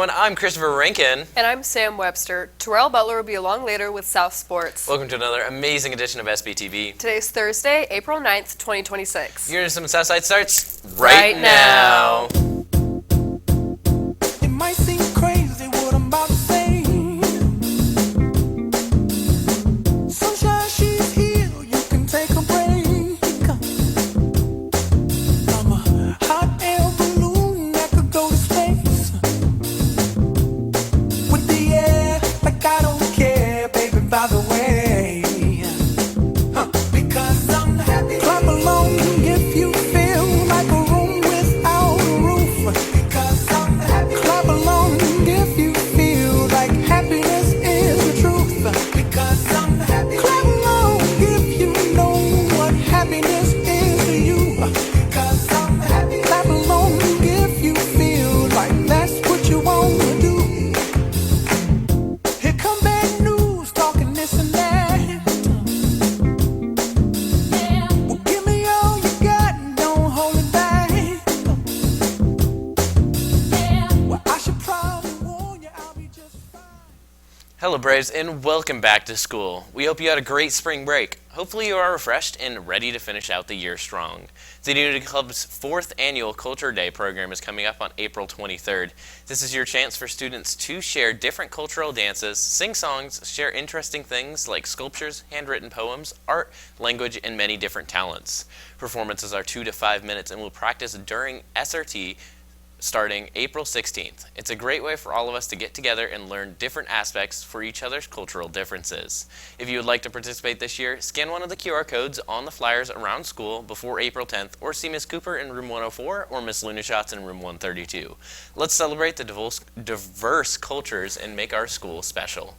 everyone. I'm Christopher Rankin. And I'm Sam Webster. Terrell Butler will be along later with South Sports. Welcome to another amazing edition of Sbtv. Today's Thursday, April 9th, 2026. You're into some Southside starts right now. It might seem crazy what I'm about to say. Sunshine, she's here, you can take a break. I'm a hot air balloon that could go to space. With the air, like I don't care, baby, by the way. Because I'm happy. Clap along if you feel like a room without a roof. Because I'm happy. Clap along if you feel like happiness is the truth. Because I'm happy. Clap along if you know what happiness is to you. Because I'm happy. Clap along if you feel like that's what you want to do. Here come bad news, talking this and that. Well, give me all you got and don't hold it back. Well, I should probably warn you, I'll be just fine. Hello, Braves, and welcome back to school. We hope you had a great spring break. Hopefully you are refreshed and ready to finish out the year strong. The Unity Club's 4th annual Culture Day program is coming up on April 23rd. This is your chance for students to share different cultural dances, sing songs, share interesting things like sculptures, handwritten poems, art, language, and many different talents. Performances are 2 to 5 minutes and will practice during SRT starting April 16th. It's a great way for all of us to get together and learn different aspects for each other's cultural differences. If you would like to participate this year, scan one of the QR codes on the flyers around school before April 10th or see Ms. Cooper in room 104 or Ms. Lunashots in room 132. Let's celebrate the diverse cultures and make our school special.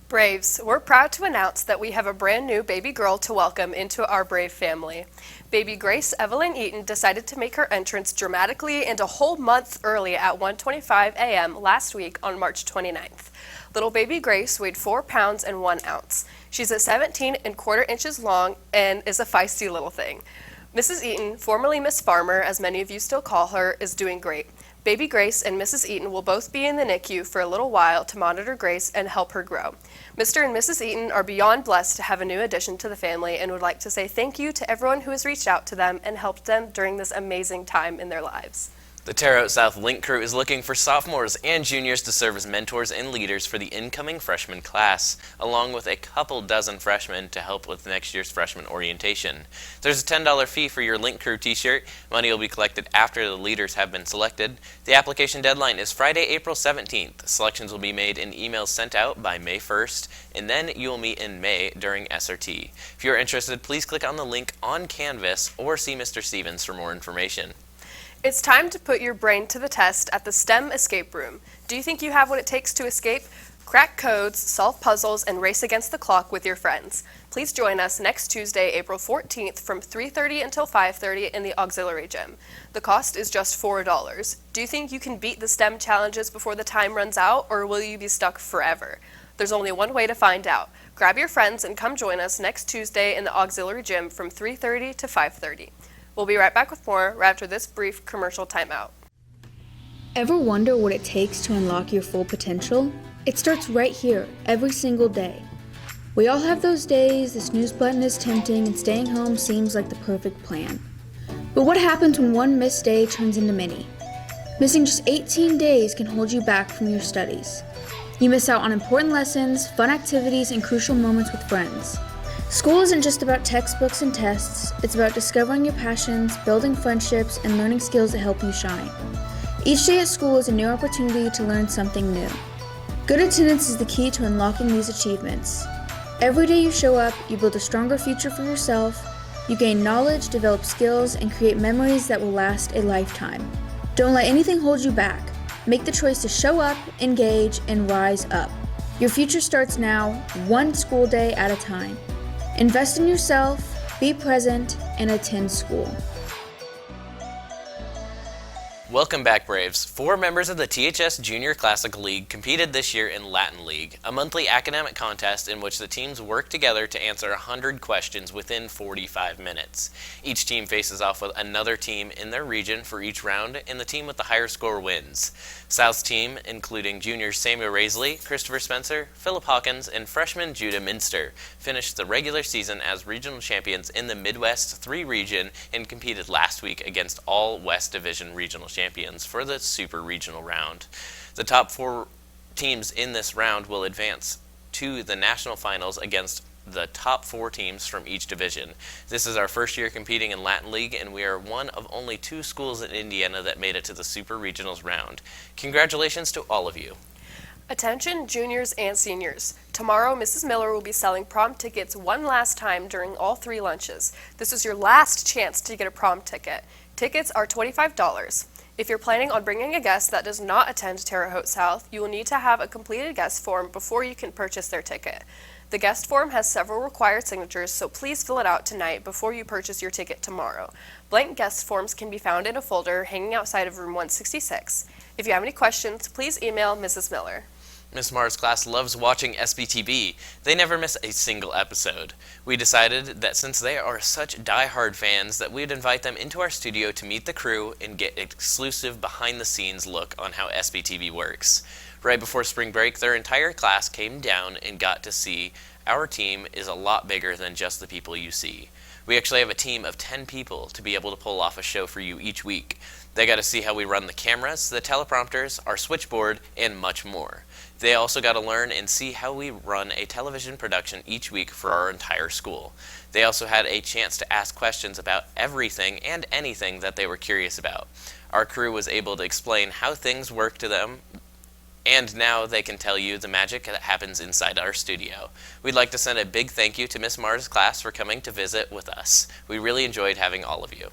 Braves, we're proud to announce that we have a brand new baby girl to welcome into our Brave family. Baby Grace Evelyn Eaton decided to make her entrance dramatically and a whole month early at 1:25 a.m. last week on March 29th. Little baby Grace weighed 4 pounds and 1 ounce. She's at 17¼ inches long and is a feisty little thing. Mrs. Eaton, formerly Miss Farmer, as many of you still call her, is doing great. Baby Grace and Mrs. Eaton will both be in the NICU for a little while to monitor Grace and help her grow. Mr. and Mrs. Eaton are beyond blessed to have a new addition to the family and would like to say thank you to everyone who has reached out to them and helped them during this amazing time in their lives. The Terre Haute South Link crew is looking for sophomores and juniors to serve as mentors and leaders for the incoming freshman class, along with a couple dozen freshmen to help with next year's freshman orientation. There's a $10 fee for your Link crew t-shirt. Money will be collected after the leaders have been selected. The application deadline is Friday, April 17th. Selections will be made and emails sent out by May 1st, and then you'll meet in May during SRT. If you're interested, please click on the link on Canvas or see Mr. Stevens for more information. It's time to put your brain to the test at the STEM Escape Room. Do you think you have what it takes to escape? Crack codes, solve puzzles, and race against the clock with your friends. Please join us next Tuesday, April 14th from 3:30 until 5:30 in the auxiliary gym. The cost is just $4. Do you think you can beat the STEM challenges before the time runs out, or will you be stuck forever? There's only one way to find out. Grab your friends and come join us next Tuesday in the auxiliary gym from 3:30 to 5:30. We'll be right back with more right after this brief commercial timeout. Ever wonder what it takes to unlock your full potential? It starts right here, every single day. We all have those days the snooze button is tempting and staying home seems like the perfect plan. But what happens when one missed day turns into many? Missing just 18 days can hold you back from your studies. You miss out on important lessons, fun activities, and crucial moments with friends. School isn't just about textbooks and tests, it's about discovering your passions, building friendships, and learning skills that help you shine. Each day at school is a new opportunity to learn something new. Good attendance is the key to unlocking these achievements. Every day you show up, you build a stronger future for yourself, you gain knowledge, develop skills, and create memories that will last a lifetime. Don't let anything hold you back. Make the choice to show up, engage, and rise up. Your future starts now, one school day at a time. Invest in yourself, be present, and attend school. Welcome back, Braves. 4 members of the THS Junior Classic League competed this year in Latin League, a monthly academic contest in which the teams work together to answer 100 questions within 45 minutes. Each team faces off with another team in their region for each round, and the team with the higher score wins. South's team, including juniors Samuel Raisley, Christopher Spencer, Philip Hawkins, and freshman Judah Minster, finished the regular season as regional champions in the Midwest 3 region and competed last week against all West Division regional champions for the Super Regional round. The top 4 teams in this round will advance to the national finals against the top 4 teams from each division. This is our first year competing in Latin League, and we are one of only 2 schools in Indiana that made it to the Super Regionals round. Congratulations to all of you. Attention juniors and seniors. Tomorrow, Mrs. Miller will be selling prom tickets one last time during all 3 lunches. This is your last chance to get a prom ticket. Tickets are $25. If you're planning on bringing a guest that does not attend Terre Haute South, you will need to have a completed guest form before you can purchase their ticket. The guest form has several required signatures, so please fill it out tonight before you purchase your ticket tomorrow. Blank guest forms can be found in a folder hanging outside of room 166. If you have any questions, please email Mrs. Miller. Miss Mars' class loves watching Sbtv. They never miss a single episode. We decided that since they are such die-hard fans that we'd invite them into our studio to meet the crew and get exclusive behind-the-scenes look on how Sbtv works. Right before spring break, their entire class came down and got to see our team is a lot bigger than just the people you see. We actually have a team of 10 people to be able to pull off a show for you each week. They got to see how we run the cameras, the teleprompters, our switchboard, and much more. They also got to learn and see how we run a television production each week for our entire school. They also had a chance to ask questions about everything and anything that they were curious about. Our crew was able to explain how things work to them, and now they can tell you the magic that happens inside our studio. We'd like to send a big thank you to Miss Mars' class for coming to visit with us. We really enjoyed having all of you.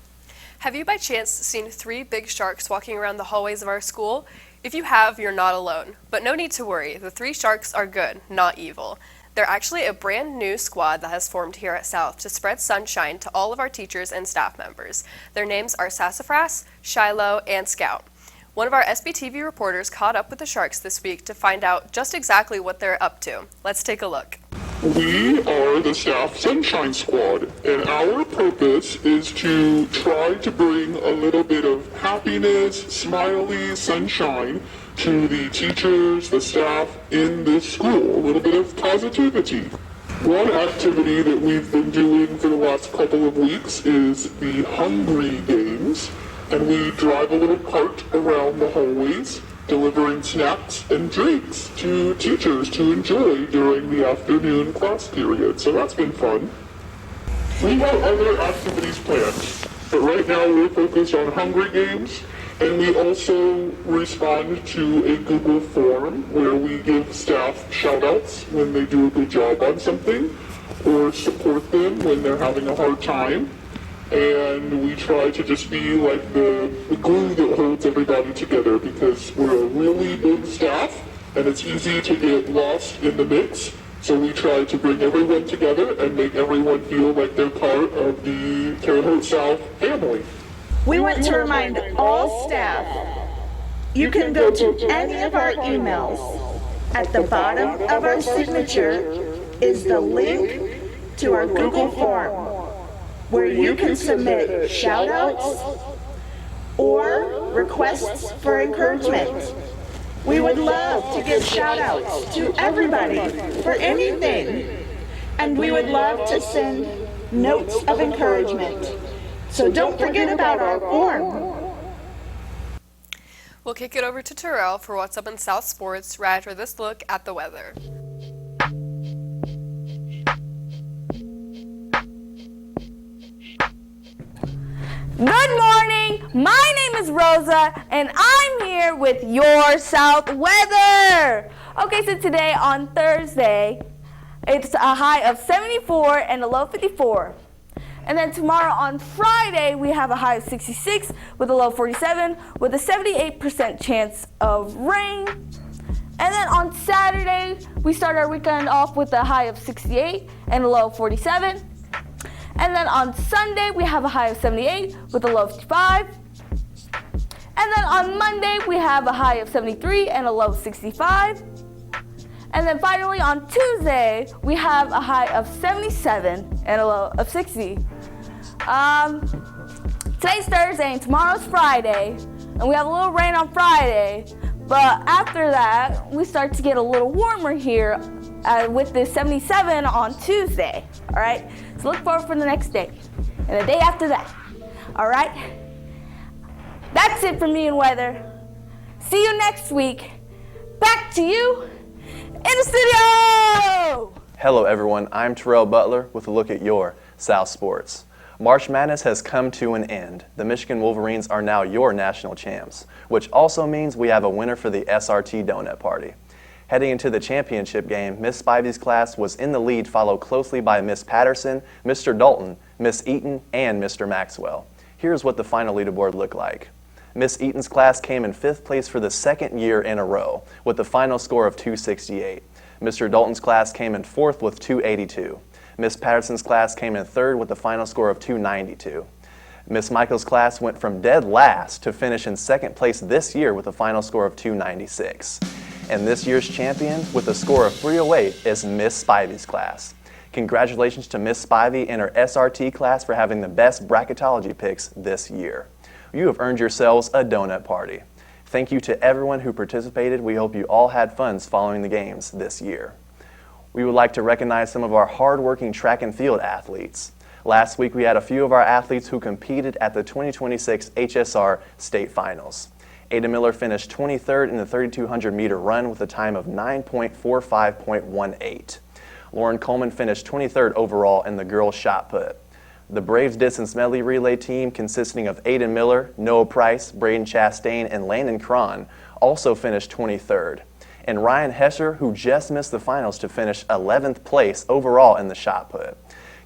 Have you by chance seen 3 big sharks walking around the hallways of our school? If you have, you're not alone. But no need to worry, the 3 sharks are good, not evil. They're actually a brand new squad that has formed here at South to spread sunshine to all of our teachers and staff members. Their names are Sassafras, Shiloh, and Scout. One of our Sbtv reporters caught up with the sharks this week to find out just exactly what they're up to. Let's take a look. We are the Staff Sunshine Squad, and our purpose is to try to bring a little bit of happiness, smiley sunshine to the teachers, the staff in this school, a little bit of positivity. One activity that we've been doing for the last couple of weeks is the Hungry Games, and we drive a little cart around the hallways, delivering snacks and drinks to teachers to enjoy during the afternoon class period. So that's been fun. We have other activities planned, but right now we're focused on Hungry Games, and we also respond to a Google form where we give staff shout-outs when they do a good job on something, or support them when they're having a hard time. And we try to just be like the glue that holds everybody together, because we're a really big staff and it's easy to get lost in the mix. So we try to bring everyone together and make everyone feel like they're part of the Terre Haute South family. We want to remind all staff, you can go to any of our emails. At the bottom of our signature is the link to our Google form, where you can submit shout-outs or requests for encouragement. We would love to give shout-outs to everybody for anything, and we would love to send notes of encouragement. So don't forget about our form. We'll kick it over to Terrell for what's up in South Sports right after this look at the weather. Good morning, my name is Rosa, and I'm here with your South weather. Okay, so today on Thursday, it's a high of 74 and a low 54. And then tomorrow on Friday, we have a high of 66 with a low 47 with a 78% chance of rain. And then on Saturday, we start our weekend off with a high of 68 and a low 47. And then on Sunday, we have a high of 78 with a low of 55. And And then on Monday, we have a high of 73 and a low of 65. And then finally on Tuesday, we have a high of 77 and a low of 60. Today's Thursday and tomorrow's Friday, and we have a little rain on Friday, but after that, we start to get a little warmer here with this 77 on Tuesday, all right? So look forward for the next day and the day after that, all right? That's it for me and weather. See you next week. Back to you in the studio! Hello everyone, I'm Terrell Butler with a look at your South Sports. March Madness has come to an end. The Michigan Wolverines are now your national champs, which also means we have a winner for the SRT Donut Party. Heading into the championship game, Miss Spivey's class was in the lead, followed closely by Miss Patterson, Mr. Dalton, Miss Eaton, and Mr. Maxwell. Here's what the final leaderboard looked like. Miss Eaton's class came in 5th place for the second year in a row, with the final score of 268. Mr. Dalton's class came in 4th with 282. Miss Patterson's class came in 3rd with a final score of 292. Miss Michael's class went from dead last to finish in 2nd place this year with a final score of 296. And this year's champion with a score of 308 is Miss Spivey's class. Congratulations to Miss Spivey and her SRT class for having the best bracketology picks this year. You have earned yourselves a donut party. Thank you to everyone who participated. We hope you all had fun following the games this year. We would like to recognize some of our hard-working track and field athletes. Last week we had a few of our athletes who competed at the 2026 HSR State Finals. Ada Miller finished 23rd in the 3,200 meter run with a time of 9.45.18. Lauren Coleman finished 23rd overall in the girls shot put. The Braves distance medley relay team, consisting of Ada Miller, Noah Price, Braden Chastain, and Landon Cron, also finished 23rd. And Ryan Hesher, who just missed the finals to finish 11th place overall in the shot put.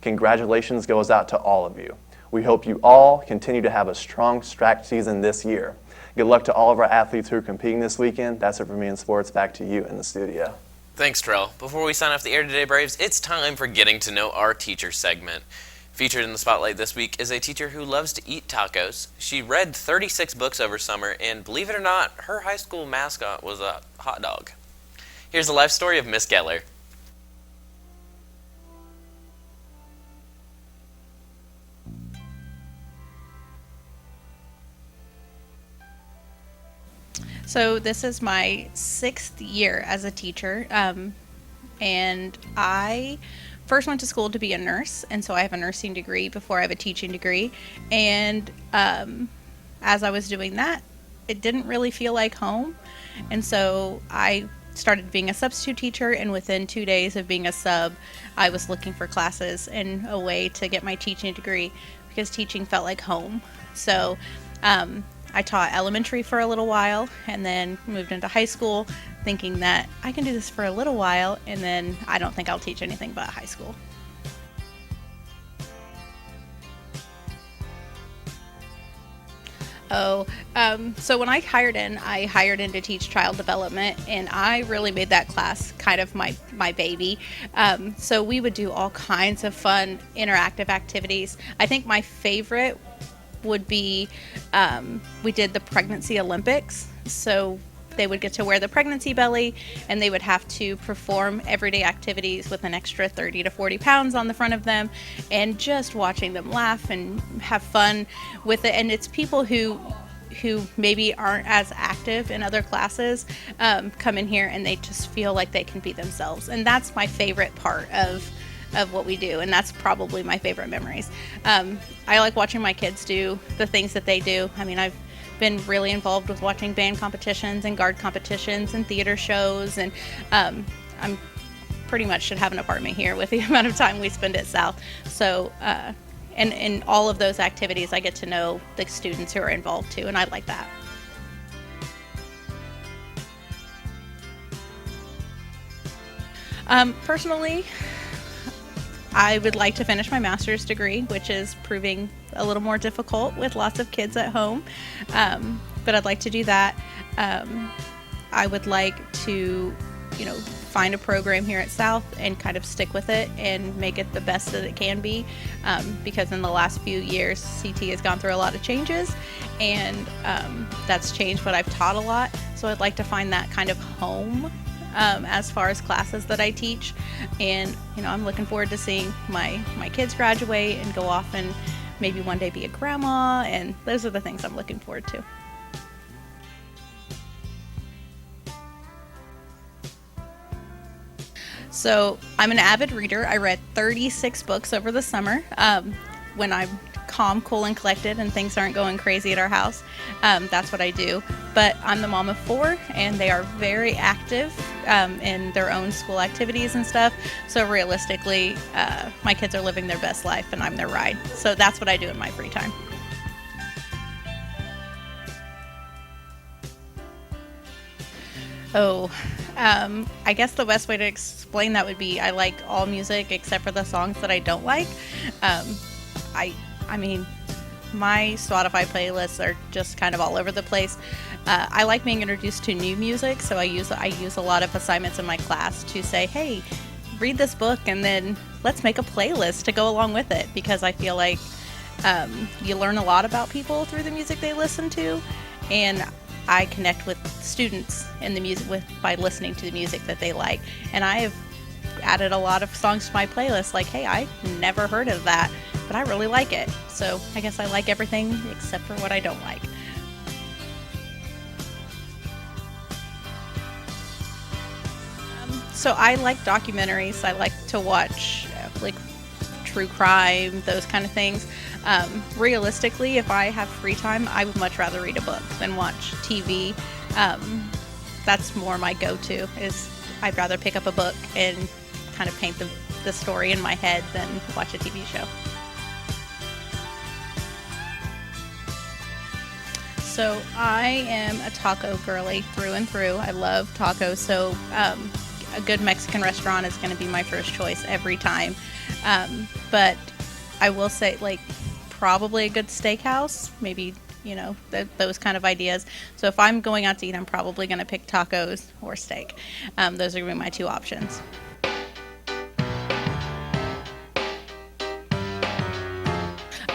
Congratulations goes out to all of you. We hope you all continue to have a strong track season this year. Good luck to all of our athletes who are competing this weekend. That's it for me in sports. Back to you in the studio. Thanks, Terrell. Before we sign off the air today, Braves, it's time for Getting to Know Our Teacher segment. Featured in the spotlight this week is a teacher who loves to eat tacos. She read 36 books over summer, and believe it or not, her high school mascot was a hot dog. Here's the life story of Miss Geller. So this is my 6th year as a teacher, and I first went to school to be a nurse, and so I have a nursing degree before I have a teaching degree. And as I was doing that, it didn't really feel like home, and so I started being a substitute teacher, and within 2 days of being a sub, I was looking for classes and a way to get my teaching degree because teaching felt like home. So I taught elementary for a little while and then moved into high school thinking that I can do this for a little while, and then I don't think I'll teach anything but high school. So when I hired in to teach child development, and I really made that class kind of my baby. So we would do all kinds of fun interactive activities. I think my favorite would be, we did the pregnancy Olympics. So they would get to wear the pregnancy belly, and they would have to perform everyday activities with an extra 30 to 40 pounds on the front of them, and just watching them laugh and have fun with it. And it's people who maybe aren't as active in other classes come in here, and they just feel like they can be themselves. And that's my favorite part of what we do, and that's probably my favorite memories. I like watching my kids do the things that they do. I mean, I've been really involved with watching band competitions and guard competitions and theater shows, and I'm pretty much should have an apartment here with the amount of time we spend at South. So and in all of those activities, I get to know the students who are involved too, and I like that. Personally, I would like to finish my master's degree, which is proving a little more difficult with lots of kids at home, but I'd like to do that. I would like to find a program here at South and kind of stick with it and make it the best that it can be, because in the last few years CT has gone through a lot of changes, and that's changed what I've taught a lot. So I'd like to find that kind of home as far as classes that I teach, and I'm looking forward to seeing my kids graduate and go off and maybe one day be a grandma, and those are the things I'm looking forward to. So I'm an avid reader. I read 36 books over the summer. When I'm calm, cool, and collected and things aren't going crazy at our house, that's what I do. But I'm the mom of 4, and they are very active in their own school activities and stuff. So realistically, my kids are living their best life and I'm their ride. So that's what I do in my free time. I guess the best way to explain that would be I like all music except for the songs that I don't like. I mean, my Spotify playlists are just kind of all over the place. I like being introduced to new music, so I use a lot of assignments in my class to say, hey, read this book and then let's make a playlist to go along with it, because I feel like you learn a lot about people through the music they listen to, and I connect with students in the music by listening to the music that they like. And I have added a lot of songs to my playlist, like, hey, I never heard of that, but I really like it. So I guess I like everything except for what I don't like. So I like documentaries. I like to watch like true crime, those kind of things. Realistically, if I have free time, I would much rather read a book than watch TV. That's more my go-to, is I'd rather pick up a book and kind of paint the story in my head than watch a TV show. So I am a taco girly through and through. I love tacos, so a good Mexican restaurant is going to be my first choice every time. But I will say, like, probably a good steakhouse, maybe, those kind of ideas. So if I'm going out to eat, I'm probably going to pick tacos or steak. Those are going to be my 2 options.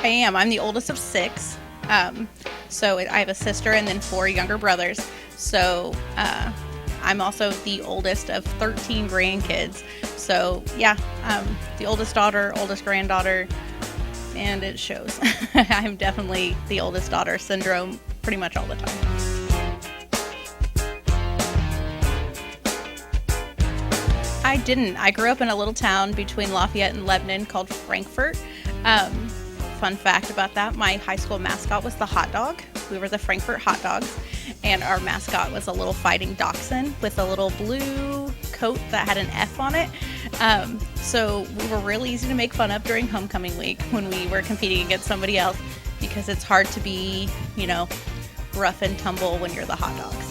I am. I'm the oldest of 6. So I have a sister and then 4 younger brothers. So I'm also the oldest of 13 grandkids. So yeah, the oldest daughter, oldest granddaughter, and it shows. I'm definitely the oldest daughter syndrome pretty much all the time. I didn't. I grew up in a little town between Lafayette and Lebanon called Frankfort. Fun fact about that, my high school mascot was the hot dog. We were the Frankfort Hot Dogs, and our mascot was a little fighting dachshund with a little blue coat that had an F on it. So we were really easy to make fun of during homecoming week when we were competing against somebody else, because it's hard to be, rough and tumble when you're the hot dogs.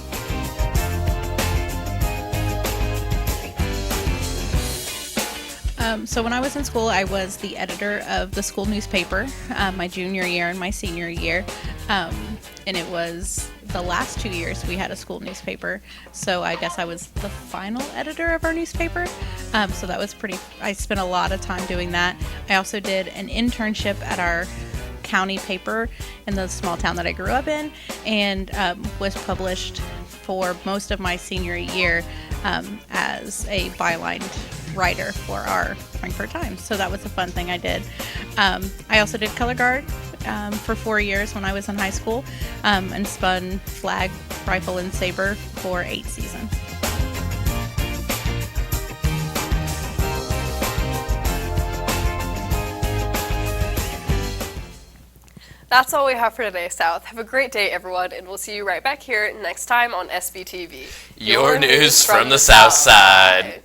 So when I was in school, I was the editor of the school newspaper my junior year and my senior year. And it was the last 2 years we had a school newspaper. So I guess I was the final editor of our newspaper. So that was I spent a lot of time doing that. I also did an internship at our county paper in the small town that I grew up in, and was published for most of my senior year as a byline writer for our Frankfort Times. So that was a fun thing I did. I also did color guard for 4 years when I was in high school, and spun flag, rifle, and saber for 8 seasons. That's all we have for today, South. Have a great day, everyone, and we'll see you right back here next time on Sbtv. Your news from the South Side.